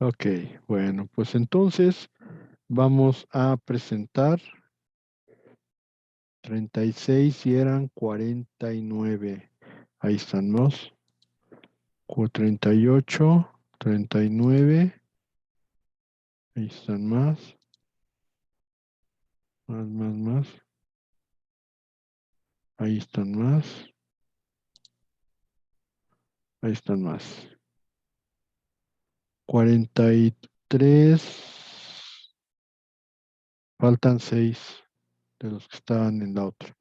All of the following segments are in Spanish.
Ok, bueno, pues entonces vamos a presentar 36 y eran 49. Ahí están más. 38, 39. Ahí están más. Más. Ahí están más. Ahí están más. 43. Faltan 6 de los que estaban en la otra.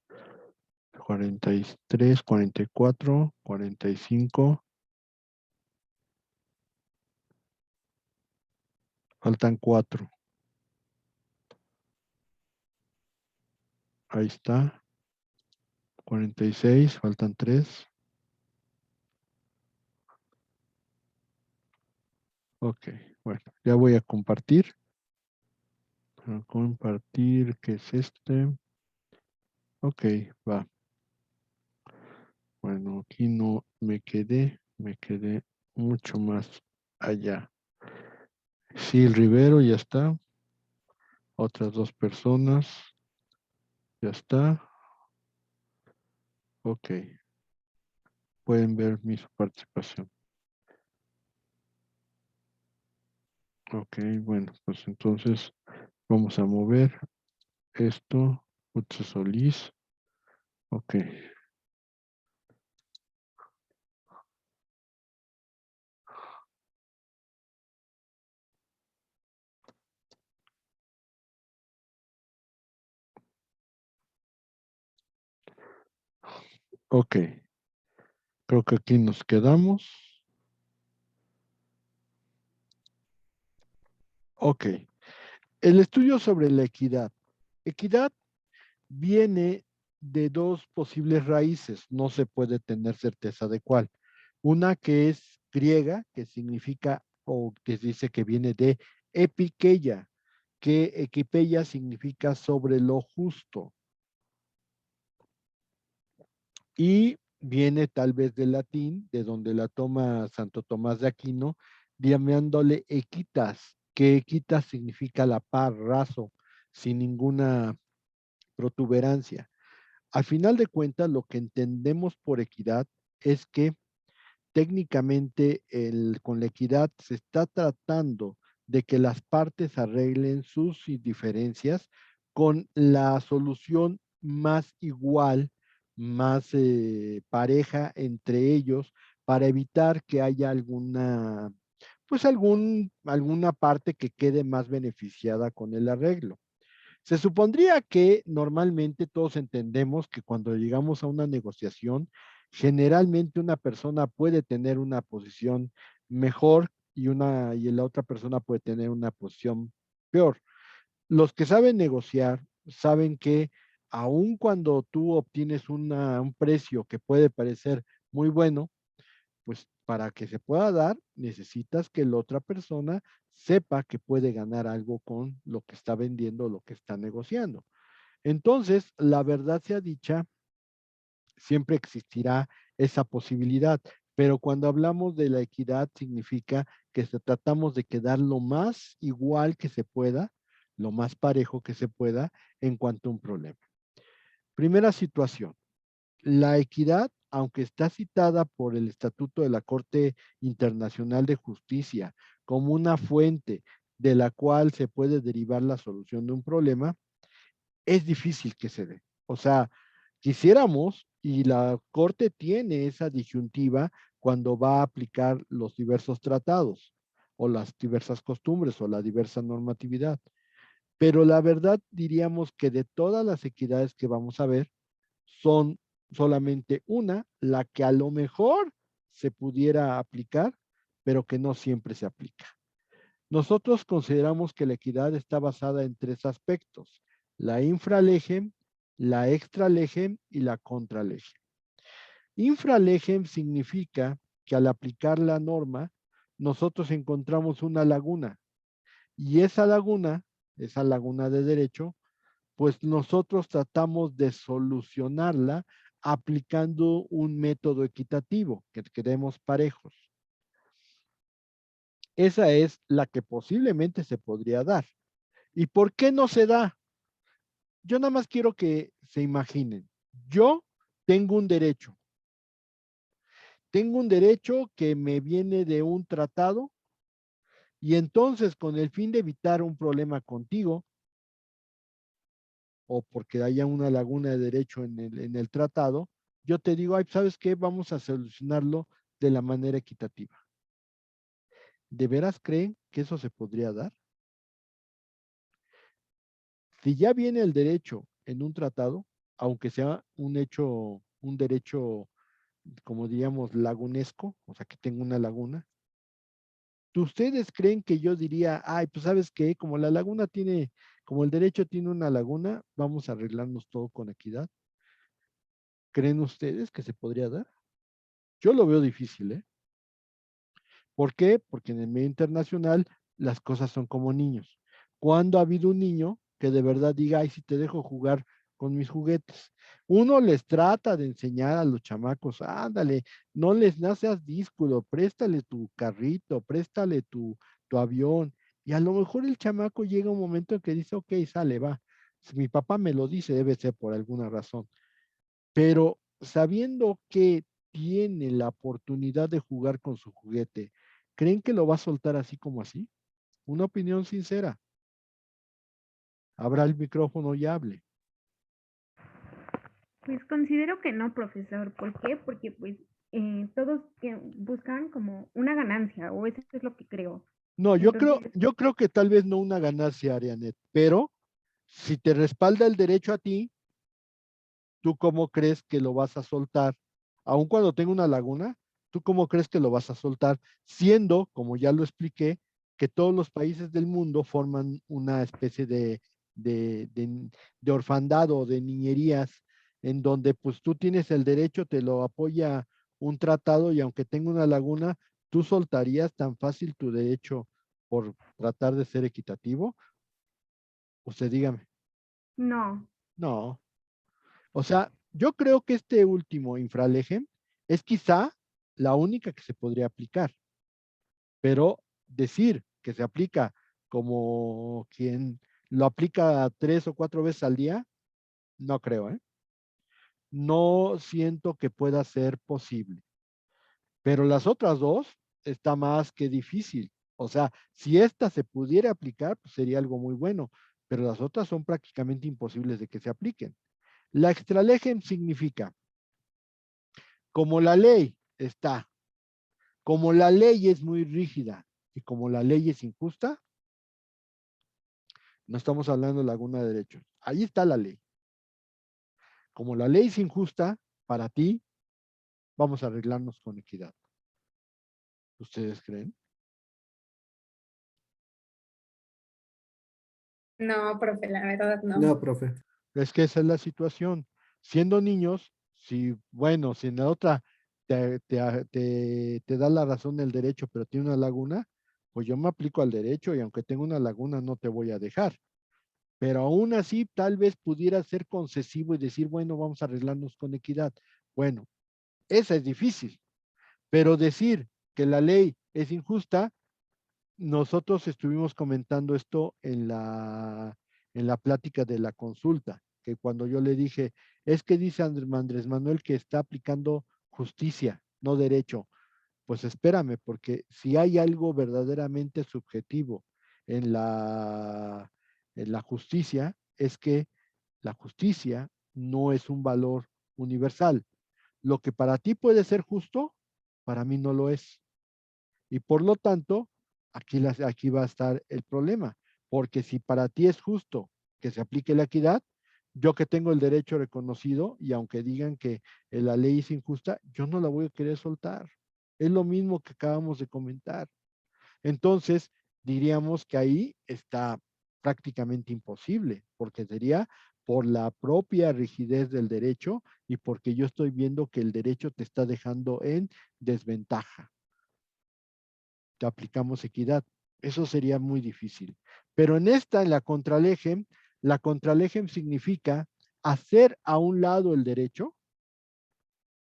43, 44, 45. Faltan 4. Ahí está. 46. Faltan 3. Ok, bueno, ya voy a compartir. A compartir, ¿qué es este? Ok, va. Bueno, aquí no me quedé mucho más allá. Sí, el Rivero ya está. Otras 2 personas, ya está. Ok, pueden ver mi participación. Ok, bueno, pues entonces vamos a mover esto. Utsa Solís. Ok, ok. Creo que aquí nos quedamos. Ok. El estudio sobre la equidad. Equidad viene de 2 posibles raíces. No se puede tener certeza de cuál. Una que es griega, que significa, o que dice que viene de epikeia, que equipeia significa sobre lo justo. Y viene tal vez del latín, de donde la toma Santo Tomás de Aquino, llamándole equitas, que equitas significa la par, raso, sin ninguna protuberancia. Al final de cuentas, lo que entendemos por equidad es que técnicamente con la equidad se está tratando de que las partes arreglen sus diferencias con la solución más igual, más pareja entre ellos para evitar que haya pues alguna parte que quede más beneficiada con el arreglo. Se supondría que normalmente todos entendemos que cuando llegamos a una negociación, generalmente una persona puede tener una posición mejor y la otra persona puede tener una posición peor. Los que saben negociar saben que aun cuando tú obtienes un precio que puede parecer muy bueno, pues para que se pueda dar, necesitas que la otra persona sepa que puede ganar algo con lo que está vendiendo, lo que está negociando. Entonces, la verdad sea dicha, siempre existirá esa posibilidad, pero cuando hablamos de la equidad significa que tratamos de quedar lo más igual que se pueda, lo más parejo que se pueda en cuanto a un problema. Primera situación, la equidad, aunque está citada por el Estatuto de la Corte Internacional de Justicia como una fuente de la cual se puede derivar la solución de un problema, es difícil que se dé. O sea, quisiéramos, y la Corte tiene esa disyuntiva cuando va a aplicar los diversos tratados o las diversas costumbres o la diversa normatividad. Pero la verdad diríamos que de todas las equidades que vamos a ver, son solamente una, la que a lo mejor se pudiera aplicar, pero que no siempre se aplica. Nosotros consideramos que la equidad está basada en 3 aspectos: la infralegem, la extralegem y la contralegem. Infralegem significa que al aplicar la norma, nosotros encontramos una laguna y esa laguna de derecho, pues nosotros tratamos de solucionarla aplicando un método equitativo, que queremos parejos. Esa es la que posiblemente se podría dar. ¿Y por qué no se da? Yo nada más quiero que se imaginen. Yo tengo un derecho. Tengo un derecho que me viene de un tratado y entonces con el fin de evitar un problema contigo o porque haya una laguna de derecho en el tratado, yo te digo, ay, ¿sabes qué? Vamos a solucionarlo de la manera equitativa. ¿De veras creen que eso se podría dar? Si ya viene el derecho en un tratado, aunque sea un hecho, un derecho, como diríamos, lagunesco, o sea, que tenga una laguna, ¿ustedes creen que yo diría, ay, pues sabes qué, como la laguna tiene, como el derecho tiene una laguna, vamos a arreglarnos todo con equidad? ¿Creen ustedes que se podría dar? Yo lo veo difícil, ¿eh? ¿Por qué? Porque en el medio internacional las cosas son como niños. ¿Cuándo ha habido un niño que de verdad diga, ay, si te dejo jugar con mis juguetes? Uno les trata de enseñar a los chamacos, ándale, no seas díscolo, préstale tu carrito, préstale tu avión. Y a lo mejor el chamaco llega un momento en que dice, ok, sale, va. Si mi papá me lo dice, debe ser por alguna razón. Pero sabiendo que tiene la oportunidad de jugar con su juguete, ¿creen que lo va a soltar así como así? Una opinión sincera. Abra el micrófono y hable. Pues considero que no, profesor. ¿Por qué? Porque pues todos buscan como una ganancia, o eso es lo que creo. No, Entonces, yo creo que tal vez no una ganancia, Arianet, pero si te respalda el derecho a ti, ¿tú cómo crees que lo vas a soltar? Aun cuando tenga una laguna, ¿tú cómo crees que lo vas a soltar? Siendo, como ya lo expliqué, que todos los países del mundo forman una especie de orfandad o de niñerías en donde pues tú tienes el derecho, te lo apoya un tratado y aunque tenga una laguna, ¿tú soltarías tan fácil tu derecho por tratar de ser equitativo? Usted dígame. no. No. O sea, yo creo que este último infralejem es quizá la única que se podría aplicar, pero decir que se aplica como quien lo aplica 3 o 4 veces al día, no creo, ¿eh? No siento que pueda ser posible. Pero las otras dos está más que difícil. O sea, si esta se pudiera aplicar, pues sería algo muy bueno, pero las otras son prácticamente imposibles de que se apliquen. La extralegem significa, como la ley está, como la ley es muy rígida y como la ley es injusta, no estamos hablando de laguna de derechos. Ahí está la ley. Como la ley es injusta, para ti, vamos a arreglarnos con equidad. ¿Ustedes creen? No, profe, la verdad no. No, profe. Es que esa es la situación. Siendo niños, si, bueno, si en la otra te da la razón el derecho, pero tiene una laguna, pues yo me aplico al derecho y aunque tenga una laguna no te voy a dejar. Pero aún así tal vez pudiera ser concesivo y decir, bueno, vamos a arreglarnos con equidad. Bueno, esa es difícil, pero decir que la ley es injusta, nosotros estuvimos comentando esto en la plática de la consulta, que cuando yo le dije, es que dice Andrés Manuel que está aplicando justicia, no derecho. Pues espérame, porque si hay algo verdaderamente subjetivo en en la justicia, es que la justicia no es un valor universal. Lo que para ti puede ser justo, para mí no lo es. Y por lo tanto, aquí va a estar el problema, porque si para ti es justo que se aplique la equidad, yo que tengo el derecho reconocido y aunque digan que la ley es injusta, yo no la voy a querer soltar. Es lo mismo que acabamos de comentar. Entonces, diríamos que ahí está prácticamente imposible, porque sería por la propia rigidez del derecho y porque yo estoy viendo que el derecho te está dejando en desventaja. Te aplicamos equidad. Eso sería muy difícil. Pero en la contralegem significa hacer a un lado el derecho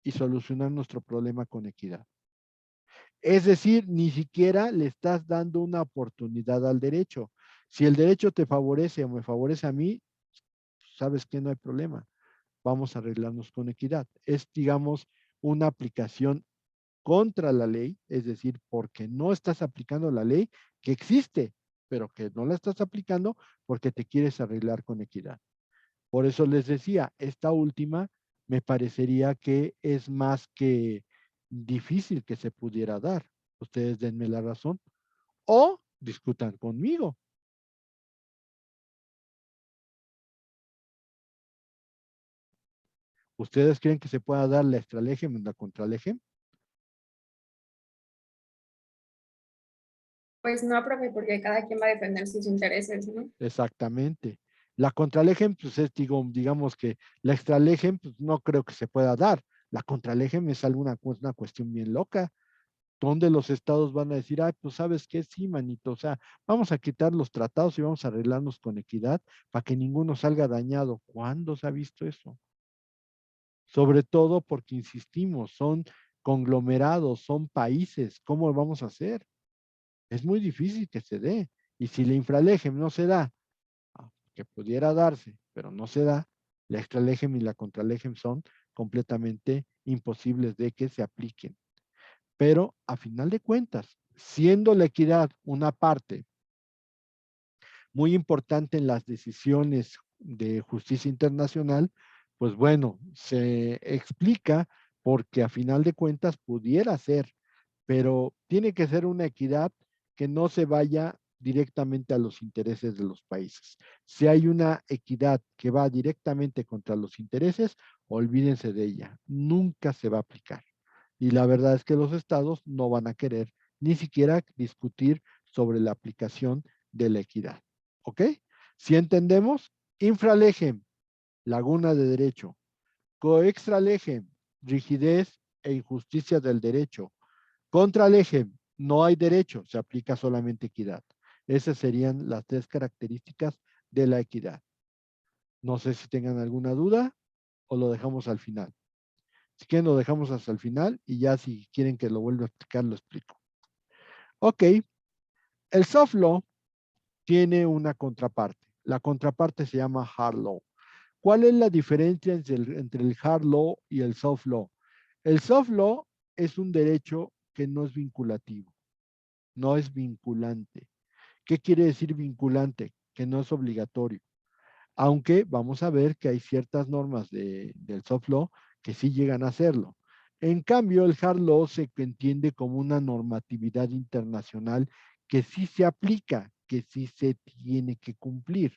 y solucionar nuestro problema con equidad. Es decir, ni siquiera le estás dando una oportunidad al derecho. Si el derecho te favorece o me favorece a mí, sabes que no hay problema. Vamos a arreglarnos con equidad. Es, digamos, una aplicación contra la ley, es decir, porque no estás aplicando la ley que existe, pero que no la estás aplicando porque te quieres arreglar con equidad. Por eso les decía, esta última me parecería que es más que difícil que se pudiera dar. Ustedes denme la razón o discutan conmigo. ¿Ustedes creen que se pueda dar la extralegem y la contralegem? Pues no, profe, porque cada quien va a defender sus intereses, ¿no? Exactamente. La contralegem, pues es, digamos que la extralegem, pues no creo que se pueda dar. La contralegem es una cuestión bien loca, donde los estados van a decir, ay, pues sabes qué, sí, manito, o sea, vamos a quitar los tratados y vamos a arreglarnos con equidad para que ninguno salga dañado. ¿Cuándo se ha visto eso? Sobre todo porque, insistimos, son conglomerados, son países. ¿Cómo vamos a hacer? Es muy difícil que se dé. Y si la infralegem no se da, que pudiera darse, pero no se da, la extralegem y la contralegem son completamente imposibles de que se apliquen. Pero a final de cuentas, siendo la equidad una parte muy importante en las decisiones de justicia internacional, pues bueno, se explica porque a final de cuentas pudiera ser, pero tiene que ser una equidad que no se vaya directamente a los intereses de los países. Si hay una equidad que va directamente contra los intereses, olvídense de ella, nunca se va a aplicar. Y la verdad es que los estados no van a querer ni siquiera discutir sobre la aplicación de la equidad. ¿Ok? Si entendemos, infralegem, laguna de derecho. Coextralegem, rigidez e injusticia del derecho. Contralegem, no hay derecho, se aplica solamente equidad. Esas serían las tres características de la equidad. No sé si tengan alguna duda o lo dejamos al final. Si quieren, lo dejamos hasta el final y ya si quieren que lo vuelva a explicar, lo explico. Ok, el soft law tiene una contraparte. La contraparte se llama hard law. ¿Cuál es la diferencia entre el hard law y el soft law? El soft law es un derecho que no es vinculativo, no es vinculante. ¿Qué quiere decir vinculante? Que no es obligatorio. Aunque vamos a ver que hay ciertas normas del soft law que sí llegan a hacerlo. En cambio, el hard law se entiende como una normatividad internacional que sí se aplica, que sí se tiene que cumplir.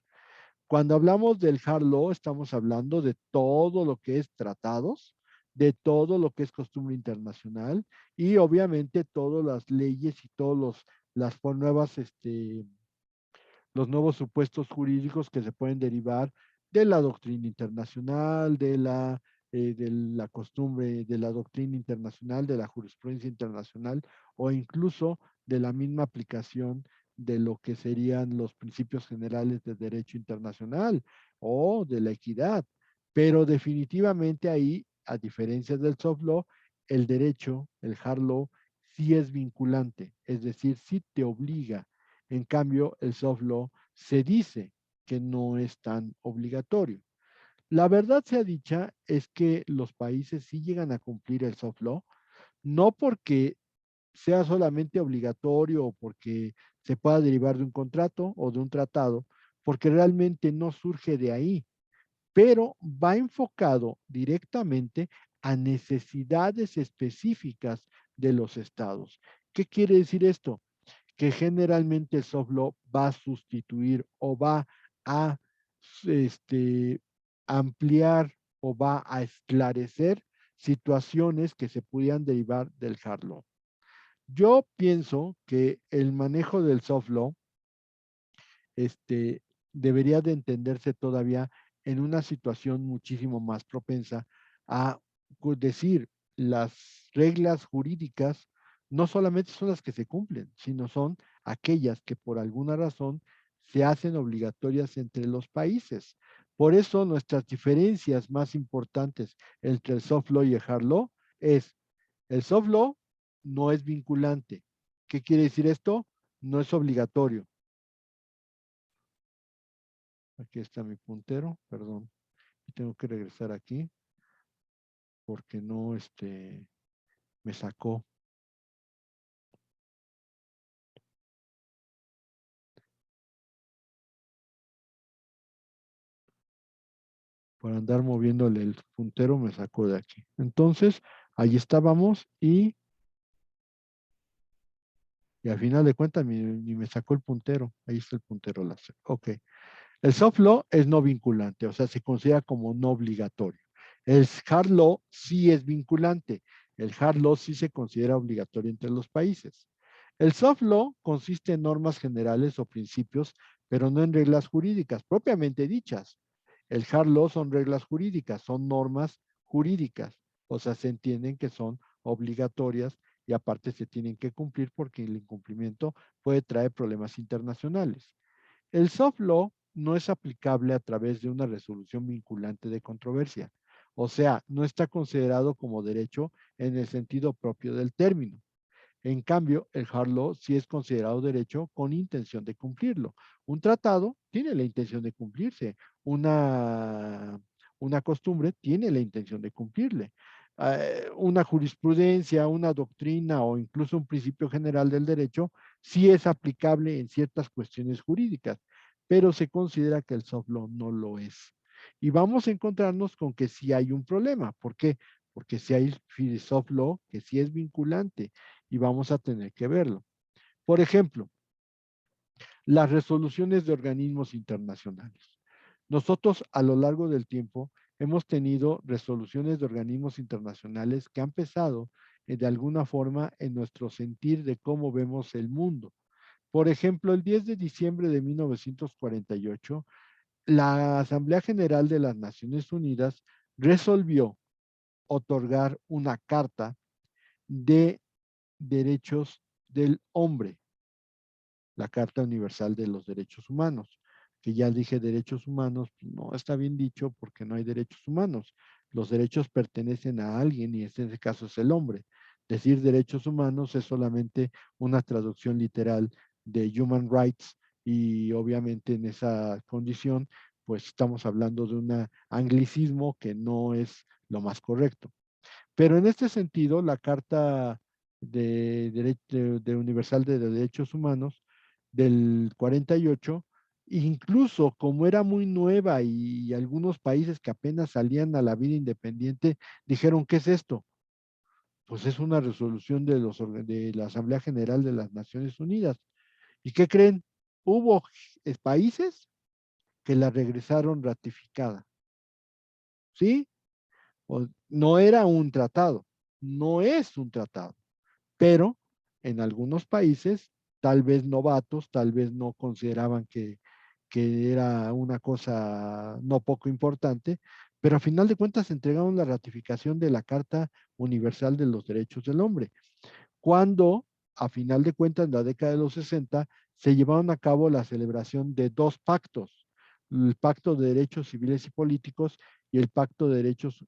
Cuando hablamos del hard law, estamos hablando de todo lo que es tratados, de todo lo que es costumbre internacional y obviamente todas las leyes y todas las nuevas los nuevos supuestos jurídicos que se pueden derivar de la doctrina internacional, de la costumbre, de la doctrina internacional, de la jurisprudencia internacional o incluso de la misma aplicación de lo que serían los principios generales de derecho internacional o de la equidad. Pero definitivamente ahí, a diferencia del soft law, el derecho, el hard law, sí es vinculante, es decir, sí te obliga. En cambio, el soft law se dice que no es tan obligatorio. La verdad sea dicha es que los países sí llegan a cumplir el soft law, no porque sea solamente obligatorio o porque se pueda derivar de un contrato o de un tratado, porque realmente no surge de ahí, pero va enfocado directamente a necesidades específicas de los estados. ¿Qué quiere decir esto? Que generalmente el soft law va a sustituir o va a este, ampliar o va a esclarecer situaciones que se pudieran derivar del hard law. Yo pienso que el manejo del soft law debería de entenderse todavía en una situación muchísimo más propensa a decir las reglas jurídicas no solamente son las que se cumplen, sino son aquellas que por alguna razón se hacen obligatorias entre los países. Por eso nuestras diferencias más importantes entre el soft law y el hard law es el soft law no es vinculante. ¿Qué quiere decir esto? No es obligatorio. Aquí está mi puntero, perdón. Tengo que regresar aquí porque no, me sacó. Por andar moviéndole el puntero me sacó de aquí. Entonces, ahí estábamos y al final de cuentas ni me sacó el puntero. Ahí está el puntero láser. Ok. El soft law es no vinculante, o sea, se considera como no obligatorio. El hard law sí es vinculante. El hard law sí se considera obligatorio entre los países. El soft law consiste en normas generales o principios, pero no en reglas jurídicas propiamente dichas. El hard law son reglas jurídicas, son normas jurídicas, o sea, se entienden que son obligatorias y aparte se tienen que cumplir porque el incumplimiento puede traer problemas internacionales. El soft law no es aplicable a través de una resolución vinculante de controversia, o sea, no está considerado como derecho en el sentido propio del término. En cambio, el hard law sí es considerado derecho con intención de cumplirlo. Un tratado tiene la intención de cumplirse. Una costumbre tiene la intención de cumplirle. Una jurisprudencia, una doctrina o incluso un principio general del derecho sí es aplicable en ciertas cuestiones jurídicas, pero se considera que el soft law no lo es. Y vamos a encontrarnos con que sí hay un problema. ¿Por qué? Porque si hay soft law que sí es vinculante y vamos a tener que verlo. Por ejemplo, las resoluciones de organismos internacionales. Nosotros a lo largo del tiempo hemos tenido resoluciones de organismos internacionales que han pesado de alguna forma en nuestro sentir de cómo vemos el mundo. Por ejemplo, el 10 de diciembre de 1948, la Asamblea General de las Naciones Unidas resolvió otorgar una carta de derechos del hombre, la Carta Universal de los Derechos Humanos, que ya dije derechos humanos, no está bien dicho porque no hay derechos humanos. Los derechos pertenecen a alguien y en este caso es el hombre. Decir derechos humanos es solamente una traducción literal de human rights y obviamente en esa condición pues estamos hablando de un anglicismo que no es lo más correcto. Pero en este sentido, la Carta de Universal de Derechos Humanos del 48, incluso como era muy nueva y algunos países que apenas salían a la vida independiente, dijeron, ¿qué es esto? Pues es una resolución de la Asamblea General de las Naciones Unidas. ¿Y qué creen? Hubo países que la regresaron ratificada. ¿Sí? No era un tratado, no es un tratado, pero en algunos países, tal vez novatos, tal vez no consideraban que era una cosa no poco importante, pero a final de cuentas entregaron la ratificación de la Carta Universal de los Derechos del Hombre, cuando a final de cuentas en la década de los 60 se llevaron a cabo la celebración de dos pactos, el Pacto de Derechos Civiles y Políticos y el Pacto de Derechos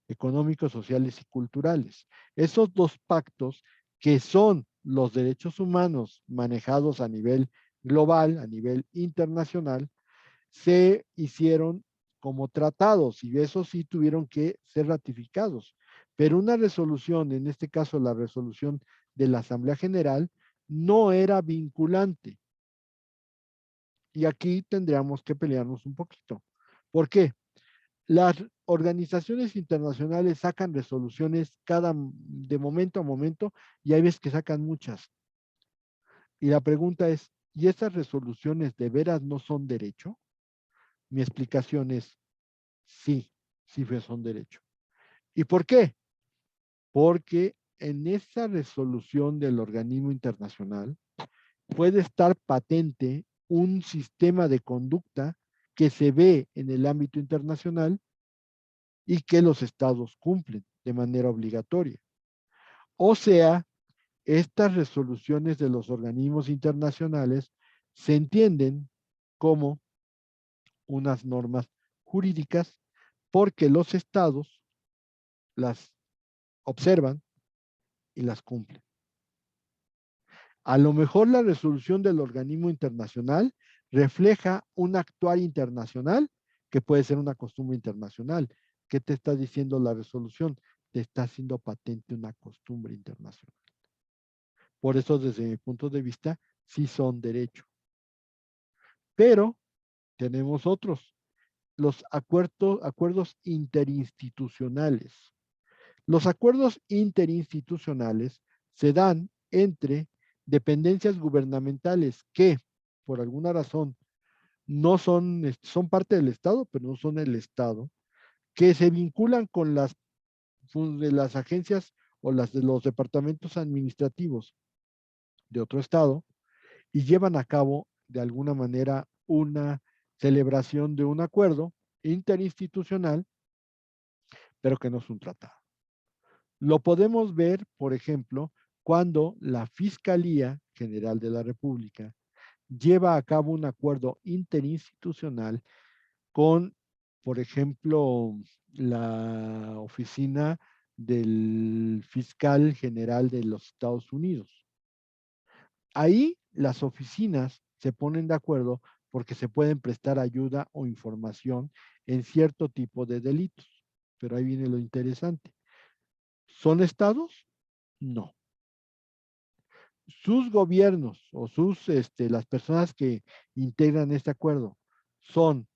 Económicos, Sociales y Culturales. Esos dos pactos, que son los derechos humanos manejados a nivel global, a nivel internacional, se hicieron como tratados y eso sí tuvieron que ser ratificados. Pero una resolución, en este caso la resolución de la Asamblea General, no era vinculante. Y aquí tendríamos que pelearnos un poquito. ¿Por qué? Las organizaciones internacionales sacan resoluciones de momento a momento y hay veces que sacan muchas. Y la pregunta es, ¿y estas resoluciones de veras no son derecho? Mi explicación es, sí, sí son derecho. ¿Y por qué? Porque en esa resolución del organismo internacional puede estar patente un sistema de conducta que se ve en el ámbito internacional y que los estados cumplen de manera obligatoria. O sea, estas resoluciones de los organismos internacionales se entienden como unas normas jurídicas porque los estados las observan, y las cumplen. A lo mejor la resolución del organismo internacional refleja un actuar internacional que puede ser una costumbre internacional. ¿Qué te está diciendo la resolución? Te está haciendo patente una costumbre internacional. Por eso, desde mi punto de vista, sí son derecho. Pero tenemos otros, los acuerdos interinstitucionales. Los acuerdos interinstitucionales se dan entre dependencias gubernamentales que, por alguna razón, no son, son parte del Estado, pero no son el Estado, que se vinculan con de las agencias o las de los departamentos administrativos de otro Estado y llevan a cabo de alguna manera una celebración de un acuerdo interinstitucional, pero que no es un tratado. Lo podemos ver, por ejemplo, cuando la Fiscalía General de la República lleva a cabo un acuerdo interinstitucional con, por ejemplo, la oficina del fiscal general de los Estados Unidos. Ahí las oficinas se ponen de acuerdo porque se pueden prestar ayuda o información en cierto tipo de delitos. Pero ahí viene lo interesante. ¿Son estados? No. Sus gobiernos o las personas que integran este acuerdo son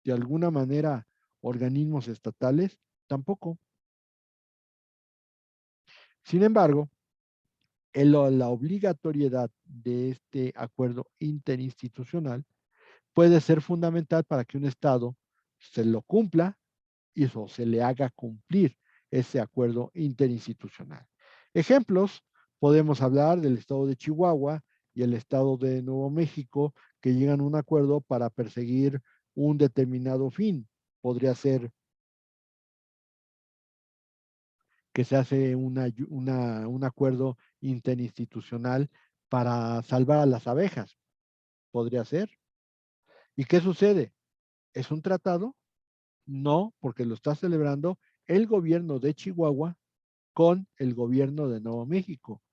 de alguna manera organismos estatales, tampoco. Sin embargo, la obligatoriedad de este acuerdo interinstitucional puede ser fundamental para que un Estado se lo cumpla y eso se le haga cumplir ese acuerdo interinstitucional. Ejemplos, podemos hablar del Estado de Chihuahua y el Estado de Nuevo México que llegan a un acuerdo para perseguir un determinado fin. Podría ser que se hace un acuerdo interinstitucional para salvar a las abejas. Podría ser. ¿Y qué sucede? ¿Es un tratado? No, porque lo está celebrando el gobierno de Chihuahua con el gobierno de Nuevo México.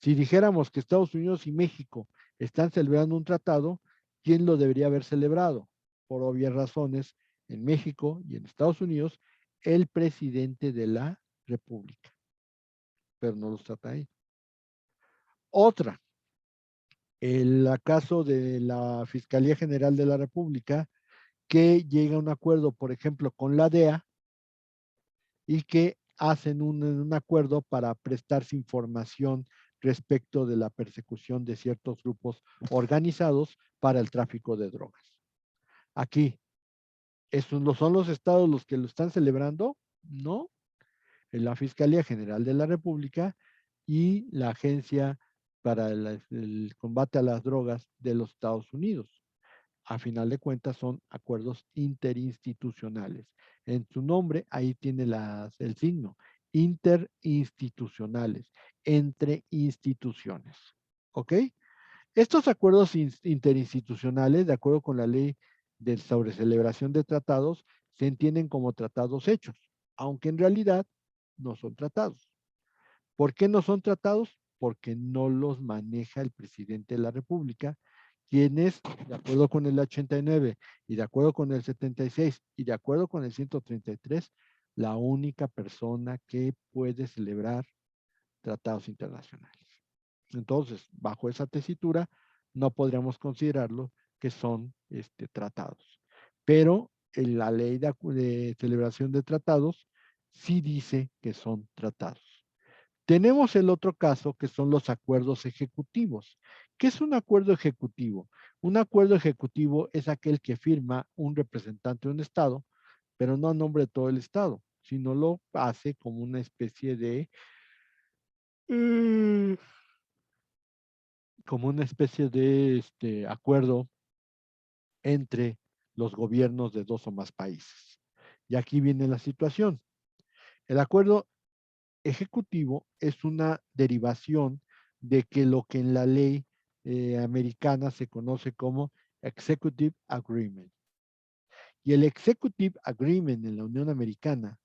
Si dijéramos que Estados Unidos y México están celebrando un tratado, ¿quién lo debería haber celebrado? Por obvias razones, en México y en Estados Unidos, el presidente de la República. Pero no los trata ahí. Otra, el caso de la Fiscalía General de la República, que llega a un acuerdo, por ejemplo, con la DEA y que hacen un acuerdo para prestarse información respecto de la persecución de ciertos grupos organizados para el tráfico de drogas. Aquí, ¿son los estados los que lo están celebrando? No, en la Fiscalía General de la República y la Agencia para el Combate a las Drogas de los Estados Unidos. A final de cuentas son acuerdos interinstitucionales. En su nombre ahí tiene el signo, interinstitucionales, entre instituciones. ¿Ok? Estos acuerdos interinstitucionales, de acuerdo con la ley sobre celebración de tratados, se entienden como tratados hechos, aunque en realidad no son tratados. ¿Por qué no son tratados? Porque no los maneja el presidente de la República, quien es, de acuerdo con el 89 y de acuerdo con el 76 y de acuerdo con el 133, la única persona que puede celebrar tratados internacionales. Entonces, bajo esa tesitura, no podríamos considerarlo que son tratados. Pero en la ley de celebración de tratados sí dice que son tratados. Tenemos el otro caso que son los acuerdos ejecutivos. ¿Qué es un acuerdo ejecutivo? Un acuerdo ejecutivo es aquel que firma un representante de un Estado, pero no a nombre de todo el Estado, sino lo hace como una especie de acuerdo entre los gobiernos de dos o más países. Y aquí viene la situación. El acuerdo ejecutivo es una derivación de que lo que en la ley americana se conoce como Executive Agreement. Y el Executive Agreement en la Unión Americana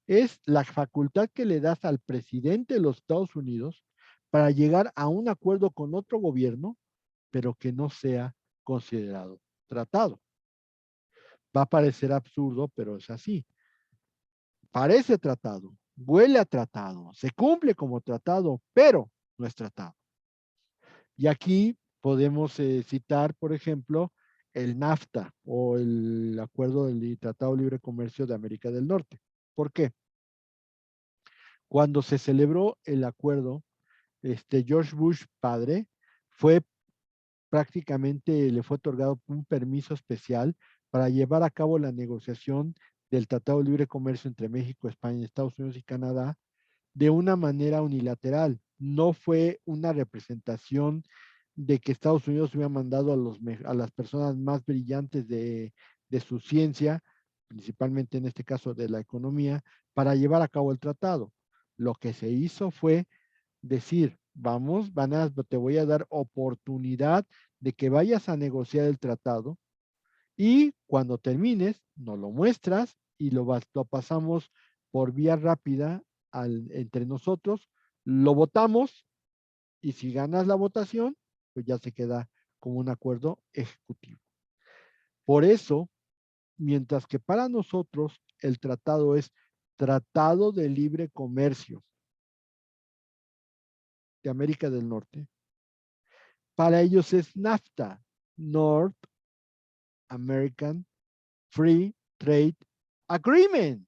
es la facultad que le das al presidente de los Estados Unidos para llegar a un acuerdo con otro gobierno, pero que no sea considerado tratado. Va a parecer absurdo, pero es así. Parece tratado, huele a tratado, se cumple como tratado, pero no es tratado. Y aquí podemos citar, por ejemplo, el NAFTA o el Acuerdo del Tratado de Libre Comercio de América del Norte. ¿Por qué? Cuando se celebró el acuerdo, George Bush padre fue prácticamente, le fue otorgado un permiso especial para llevar a cabo la negociación del Tratado de Libre Comercio entre México, España, Estados Unidos y Canadá de una manera unilateral. No fue una representación de que Estados Unidos hubiera mandado a las personas más brillantes de su ciencia, principalmente en este caso de la economía, para llevar a cabo el tratado. Lo que se hizo fue decir, vamos, te voy a dar oportunidad de que vayas a negociar el tratado y cuando termines, nos lo muestras y lo pasamos por vía rápida entre nosotros, lo votamos y si ganas la votación, pues ya se queda como un acuerdo ejecutivo. Por eso, mientras que para nosotros el tratado es Tratado de Libre Comercio de América del Norte, para ellos es NAFTA, North American Free Trade Agreement.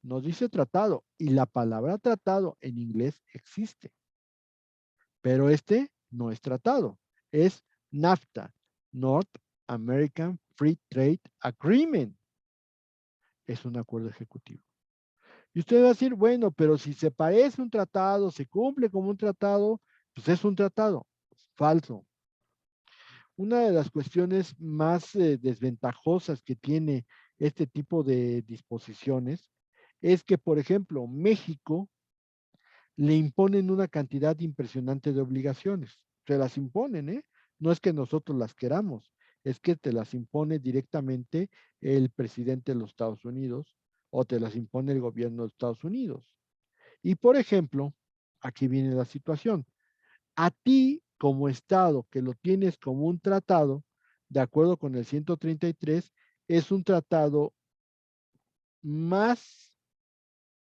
Nos dice tratado y la palabra tratado en inglés existe, pero no es tratado, es NAFTA, North American Free Trade Agreement. Es un acuerdo ejecutivo. Y usted va a decir, bueno, pero si se parece un tratado, se cumple como un tratado, pues es un tratado. Falso. Una de las cuestiones más desventajosas que tiene este tipo de disposiciones es que, por ejemplo, México le imponen una cantidad impresionante de obligaciones. Se las imponen, ¿eh? No es que nosotros las queramos, es que te las impone directamente el presidente de los Estados Unidos o te las impone el gobierno de Estados Unidos. Y, por ejemplo, aquí viene la situación. A ti, como Estado, que lo tienes como un tratado, de acuerdo con el 133, es un tratado más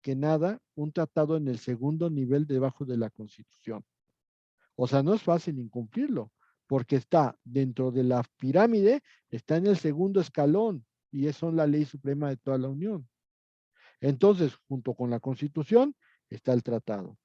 que nada, un tratado en el segundo nivel debajo de la Constitución. O sea, no es fácil incumplirlo, porque está dentro de la pirámide, está en el segundo escalón, y eso es la ley suprema de toda la Unión. Entonces, junto con la Constitución, está el tratado.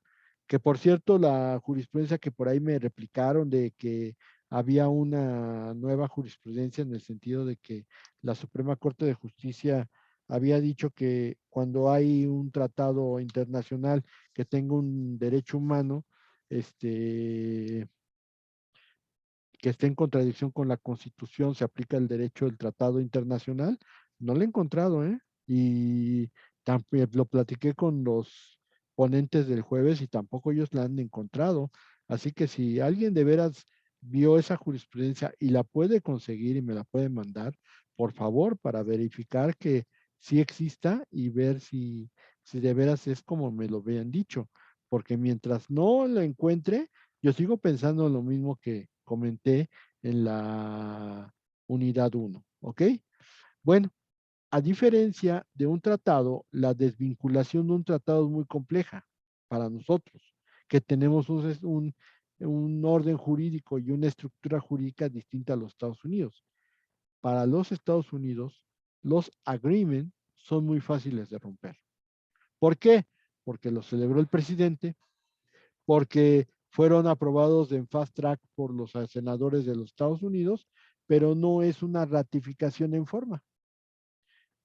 Que por cierto, la jurisprudencia que por ahí me replicaron de que había una nueva jurisprudencia en el sentido de que la Suprema Corte de Justicia había dicho que cuando hay un tratado internacional que tenga un derecho humano, que esté en contradicción con la Constitución, se aplica el derecho del tratado internacional. No lo he encontrado, ¿eh? Y también lo platiqué con los ponentes del jueves y tampoco ellos la han encontrado. Así que si alguien de veras vio esa jurisprudencia y la puede conseguir y me la puede mandar, por favor, para verificar que sí exista y ver si de veras es como me lo habían dicho. Porque mientras no lo encuentre, yo sigo pensando lo mismo que comenté en la unidad 1, ¿ok? Bueno, a diferencia de un tratado, la desvinculación de un tratado es muy compleja para nosotros, que tenemos un orden jurídico y una estructura jurídica distinta a los Estados Unidos. Para los Estados Unidos, los agreements son muy fáciles de romper. ¿Por qué? Porque lo celebró el presidente, porque fueron aprobados en fast track por los senadores de los Estados Unidos, pero no es una ratificación en forma.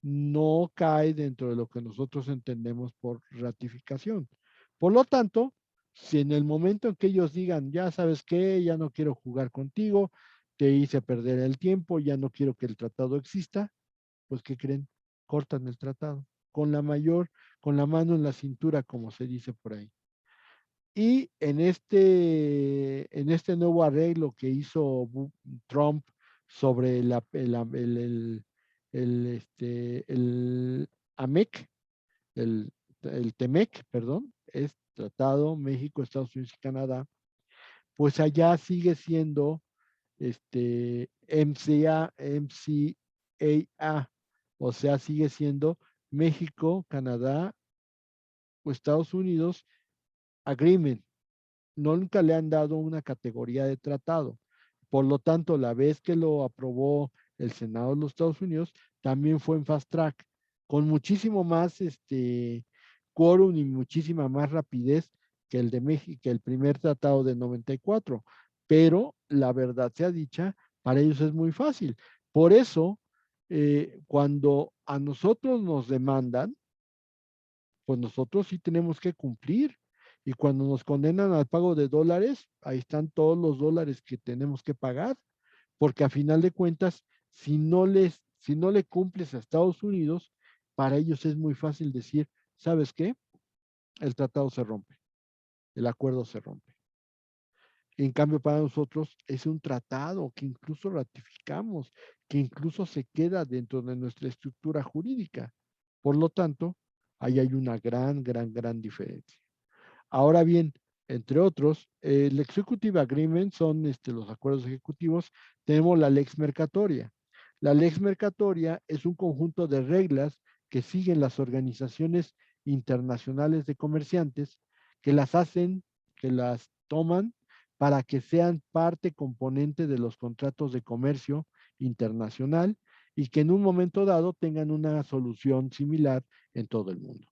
No cae dentro de lo que nosotros entendemos por ratificación. Por lo tanto, si en el momento en que ellos digan, ya sabes qué, ya no quiero jugar contigo, te hice perder el tiempo, ya no quiero que el tratado exista, pues ¿qué creen? Cortan el tratado con la mano en la cintura, como se dice por ahí. Y en este nuevo arreglo que hizo Trump sobre el AMEC, el TEMEC, perdón, es Tratado México, Estados Unidos y Canadá, pues allá sigue siendo MCA, o sea, sigue siendo México, Canadá o Estados Unidos Agreement. Nunca le han dado una categoría de tratado. Por lo tanto, la vez que lo aprobó el Senado de los Estados Unidos, también fue en fast track, con muchísimo más quórum y muchísima más rapidez que el de México, que el primer tratado de 94. Pero la verdad sea dicha, para ellos es muy fácil. Por eso, cuando a nosotros nos demandan, pues nosotros sí tenemos que cumplir. Y cuando nos condenan al pago de dólares, ahí están todos los dólares que tenemos que pagar, porque a final de cuentas, si no le cumples a Estados Unidos, para ellos es muy fácil decir, ¿sabes qué? El tratado se rompe, el acuerdo se rompe. En cambio, para nosotros es un tratado que incluso ratificamos, que incluso se queda dentro de nuestra estructura jurídica. Por lo tanto, ahí hay una gran diferencia. Ahora bien, entre otros, el Executive Agreement son los acuerdos ejecutivos. Tenemos la Lex Mercatoria. La Lex Mercatoria es un conjunto de reglas que siguen las organizaciones internacionales de comerciantes, que las hacen, que las toman para que sean parte componente de los contratos de comercio internacional y que en un momento dado tengan una solución similar en todo el mundo.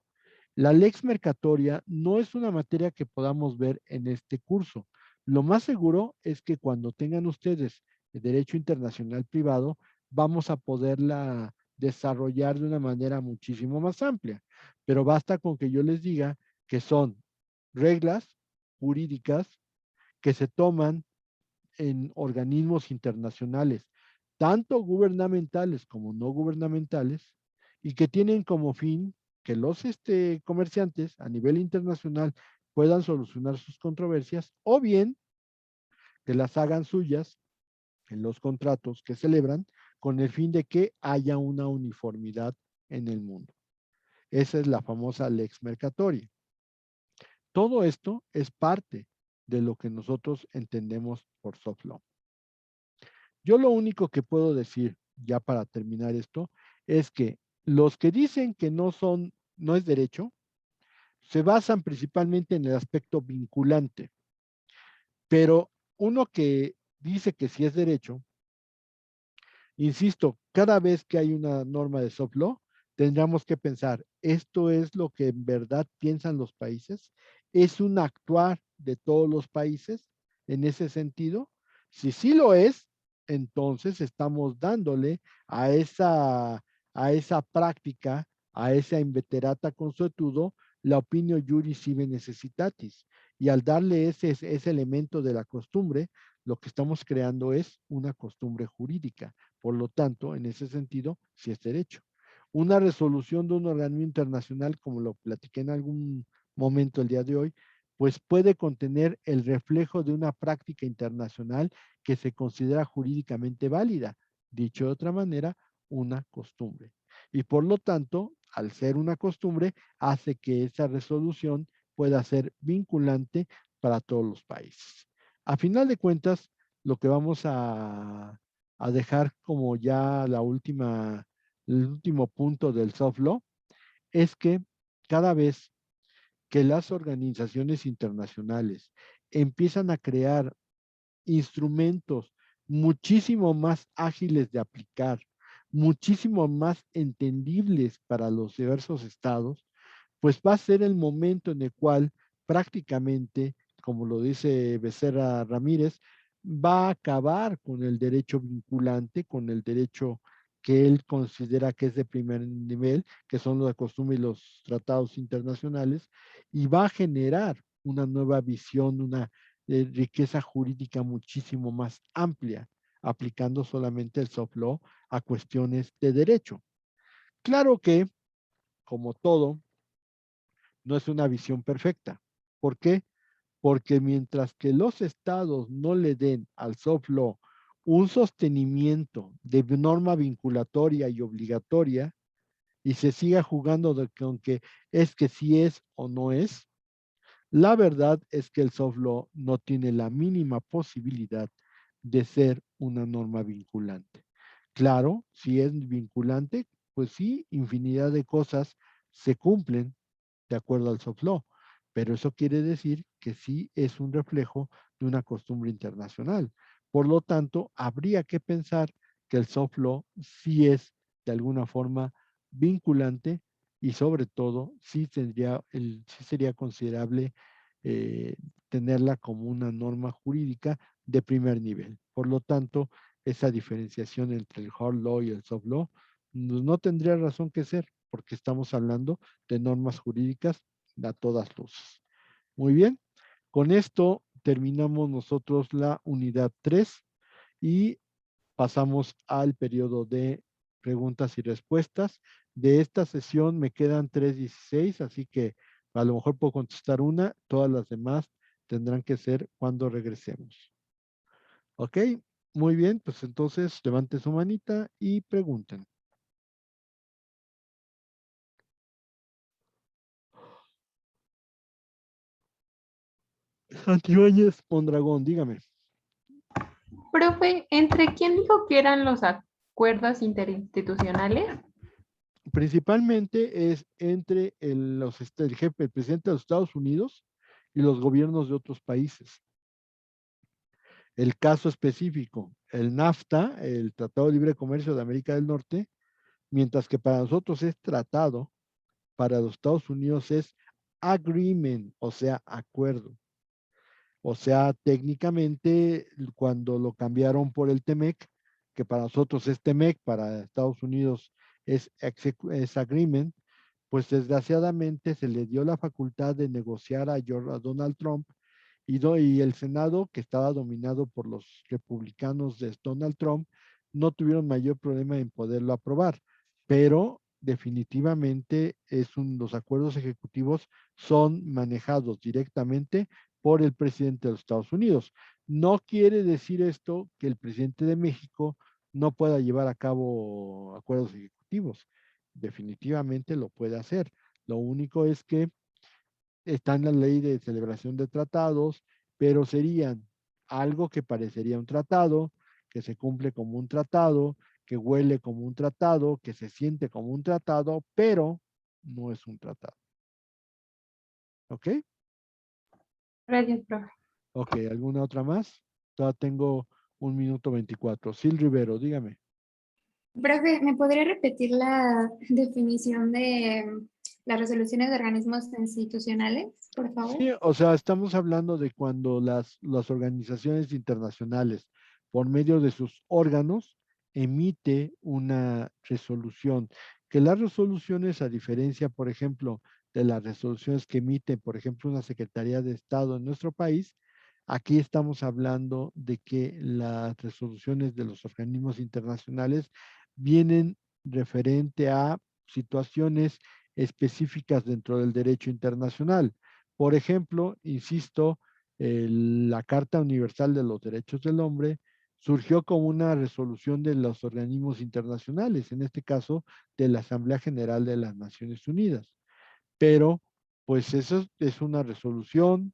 La lex mercatoria no es una materia que podamos ver en este curso. Lo más seguro es que cuando tengan ustedes el derecho internacional privado, vamos a poderla desarrollar de una manera muchísimo más amplia. Pero basta con que yo les diga que son reglas jurídicas que se toman en organismos internacionales, tanto gubernamentales como no gubernamentales, y que tienen como fin que los comerciantes a nivel internacional puedan solucionar sus controversias o bien que las hagan suyas en los contratos que celebran con el fin de que haya una uniformidad en el mundo. Esa es la famosa lex mercatoria. Todo esto es parte de lo que nosotros entendemos por soft law. Yo lo único que puedo decir, ya para terminar esto, es que los que dicen que no es derecho, se basan principalmente en el aspecto vinculante. Pero uno que dice que sí es derecho, insisto, cada vez que hay una norma de soft law, tendríamos que pensar, ¿esto es lo que en verdad piensan los países? ¿Es un actuar de todos los países en ese sentido? Si sí lo es, entonces estamos dándole a esa práctica, a esa inveterata consuetudo, la opinio juris sive necessitatis. Y al darle ese elemento de la costumbre, lo que estamos creando es una costumbre jurídica. Por lo tanto, en ese sentido, sí es derecho. Una resolución de un organismo internacional, como lo platiqué en algún momento el día de hoy, pues puede contener el reflejo de una práctica internacional que se considera jurídicamente válida. Dicho de otra manera, una costumbre. Y por lo tanto, al ser una costumbre, hace que esa resolución pueda ser vinculante para todos los países. A final de cuentas, lo que vamos a dejar como ya el último punto del soft law es que cada vez que las organizaciones internacionales empiezan a crear instrumentos muchísimo más ágiles de aplicar, muchísimo más entendibles para los diversos estados, pues va a ser el momento en el cual prácticamente, como lo dice Becerra Ramírez, va a acabar con el derecho vinculante, con el derecho que él considera que es de primer nivel, que son los de costumbre y los tratados internacionales, y va a generar una nueva visión, una riqueza jurídica muchísimo más amplia, aplicando solamente el soft law a cuestiones de derecho. Claro que, como todo, no es una visión perfecta. ¿Por qué? Porque mientras que los estados no le den al soft law un sostenimiento de norma vinculatoria y obligatoria, y se siga jugando con que es que sí es o no es, la verdad es que el soft law no tiene la mínima posibilidad de ser una norma vinculante. Claro, si es vinculante, pues sí, infinidad de cosas se cumplen de acuerdo al soft law, pero eso quiere decir que sí es un reflejo de una costumbre internacional. Por lo tanto, habría que pensar que el soft law sí es de alguna forma vinculante y sobre todo sí sería considerable eh, tenerla como una norma jurídica de primer nivel. Por lo tanto, esa diferenciación entre el hard law y el soft law no tendría razón que ser, porque estamos hablando de normas jurídicas a todas luces. Muy bien, con esto terminamos nosotros la unidad 3 y pasamos al periodo de preguntas y respuestas. De esta sesión me quedan 3:16, así que a lo mejor puedo contestar una, todas las demás tendrán que ser cuando regresemos. ¿Ok? Muy bien, pues entonces levanten su manita y pregunten. Santibáñez Mondragón, dígame. Profe, ¿entre quién dijo que eran los acuerdos interinstitucionales? Principalmente es entre el jefe, el presidente de los Estados Unidos y los gobiernos de otros países. El caso específico, el NAFTA, el Tratado de Libre Comercio de América del Norte, mientras que para nosotros es tratado, para los Estados Unidos es agreement, o sea, acuerdo. O sea, técnicamente, cuando lo cambiaron por el TEMEC, que para nosotros es TEMEC, para Estados Unidos es agreement, pues desgraciadamente se le dio la facultad de negociar a Donald Trump y el Senado, que estaba dominado por los republicanos de Donald Trump, no tuvieron mayor problema en poderlo aprobar. Pero definitivamente los acuerdos ejecutivos son manejados directamente por el presidente de los Estados Unidos. No quiere decir esto que el presidente de México no pueda llevar a cabo acuerdos ejecutivos. Definitivamente lo puede hacer. Lo único es que está en la ley de celebración de tratados, pero serían algo que parecería un tratado, que se cumple como un tratado, que huele como un tratado, que se siente como un tratado, pero no es un tratado. ¿Ok? Gracias, profe. Ok, ¿alguna otra más? Todavía tengo 1:24. Sil Rivero, dígame. Profe, ¿me podría repetir la definición de las resoluciones de organismos institucionales, por favor? Sí, o sea, estamos hablando de cuando las organizaciones internacionales, por medio de sus órganos, emite una resolución. Que las resoluciones, a diferencia, por ejemplo, de las resoluciones que emite, por ejemplo, una Secretaría de Estado en nuestro país, aquí estamos hablando de que las resoluciones de los organismos internacionales vienen referente a situaciones específicas dentro del derecho internacional. Por ejemplo, insisto, la Carta Universal de los Derechos del Hombre surgió como una resolución de los organismos internacionales, en este caso de la Asamblea General de las Naciones Unidas. Pero, pues eso es una resolución,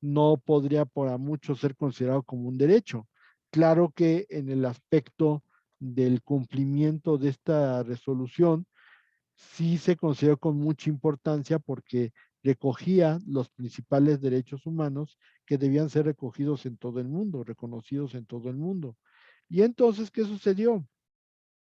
no podría por mucho ser considerado como un derecho. Claro que en el aspecto del cumplimiento de esta resolución, sí se consideró con mucha importancia porque recogía los principales derechos humanos que debían ser recogidos en todo el mundo, reconocidos en todo el mundo. Y entonces, ¿qué sucedió?